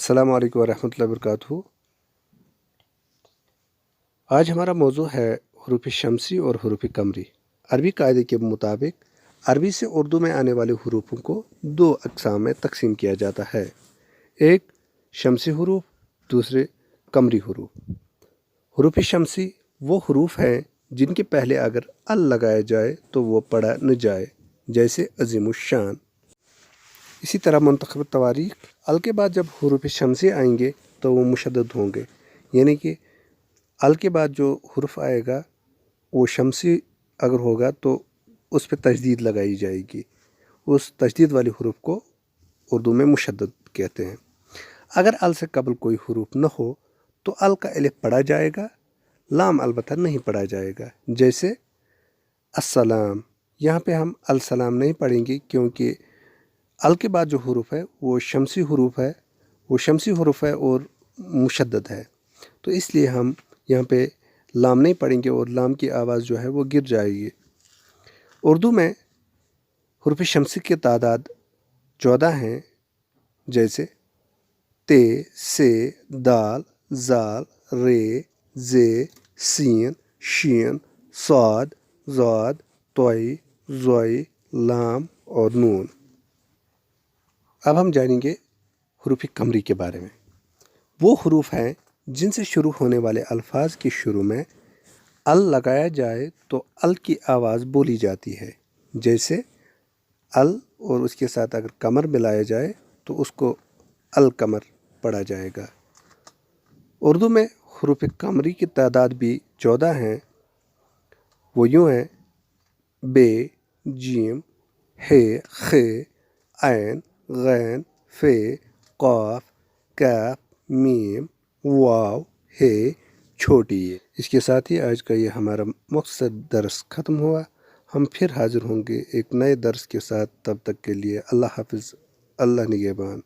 अस्सलामु अलैकुम वरहमतुल्लाहि वबरकातुहू। आज हमारा मौजू है हरूफ शमसी और हरूफ कमरी। अरबी कायदे के मुताबिक अरबी से उर्दू में आने वाले हरूफों को दो अक़साम में तकसीम किया जाता है, एक शमसी हरूफ, दूसरे कमरी हरूफ। हरूफ शमसी वो हरूफ हैं जिनके पहले अगर अल लगाया जाए तो वो पढ़ा न जाए, जैसे अज़ीमुश्शान। इसी तरह मुंतखब तवारीख अल के बाद जब हरूफ शमसी आएंगे तो वो मुशद्दद होंगे, यानी कि अल के बाद जो हुर्फ आएगा वो शमसी अगर होगा तो उस पर तशदीद लगाई जाएगी। उस तशदीद वाली हुरूफ को उर्दू में मुशद्दद कहते हैं। अगर अल से कबल कोई हुरूफ न हो तो अल का अलिफ पढ़ा जाएगा, लाम अलबत्ता नहीं पढ़ा जाएगा, जैसे अस्सलाम। यहाँ पे हम अल सलाम नहीं पढ़ेंगे क्योंकि अल के बाद जो हुरूफ है वो शमसी हुरूफ है, वो शमसी हुरूफ है और मुशद्दद है, तो इसलिए हम यहाँ पे लाम नहीं पढ़ेंगे और लाम की आवाज़ जो है वो गिर जाएगी। उर्दू में हुरूफ शमसी की तादाद 14 हैं, जैसे ते, से, दाल, जाल, रे, जे, सीन, शीन, साद, ज़ाद, तोई, ज़ोई, लाम और नून। अब हम जानेंगे हरूफ कमरी के बारे में। वो हरूफ हैं जिनसे शुरू होने वाले अल्फाज के शुरू में अल लगाया जाए तो अल की आवाज़ बोली जाती है, जैसे अल और उसके साथ अगर कमर मिलाया जाए तो उसको अल कमर पढ़ा जाएगा। उर्दू में हरूफ कमरी की तादाद भी 14 हैं। वो यूँ हैं: बे, जीम, हे, खे, ऐन, गैन, फे, क़ाफ, काफ, मीम, वाव, हे, छोटी ये। इसके साथ ही आज का ये हमारा मुख्तसर दर्स ख़त्म हुआ। हम फिर हाज़िर होंगे एक नए दर्स के साथ। तब तक के लिए अल्लाह हाफ़िज़, अल्लाह निगहबान।